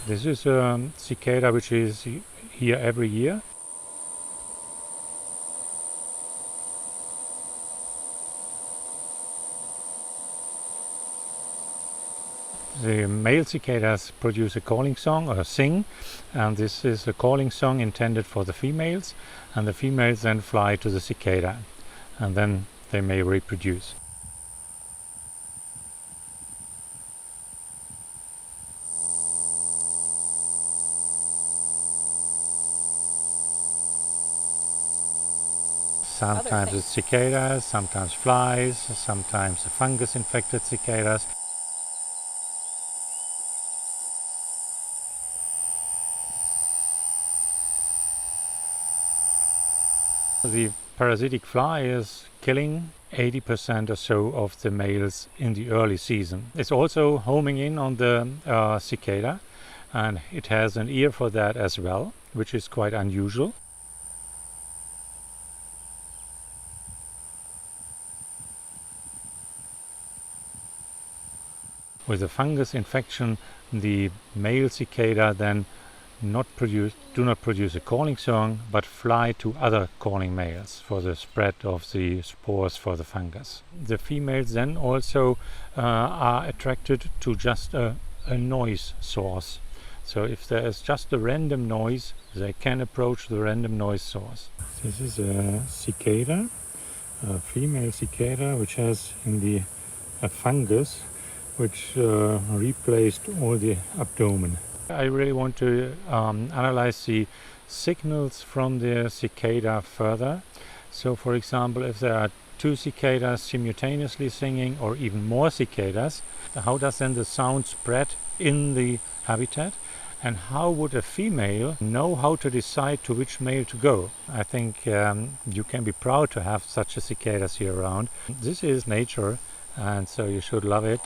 This is a cicada which is here every year. The male cicadas produce a calling song or sing, and this is a calling song intended for the females, and the females then fly to the cicada, and then they may reproduce. Sometimes it's cicadas, sometimes flies, sometimes fungus-infected cicadas. The parasitic fly is killing 80% or so of the males in the early season. It's also homing in on the cicada, and it has an ear for that as well, which is quite unusual. With a fungus infection, the male cicada then do not produce a calling song, but fly to other calling males for the spread of the spores for the fungus. The females then also are attracted to just a noise source. So if there is just a random noise, they can approach the random noise source. This is a cicada, a female cicada, which has a fungus which replaced all the abdomen. I really want to analyze the signals from the cicada further. So for example, if there are two cicadas simultaneously singing, or even more cicadas, how does then the sound spread in the habitat? And how would a female know how to decide to which male to go? I think you can be proud to have such a cicadas here around. This is nature, and so you should love it.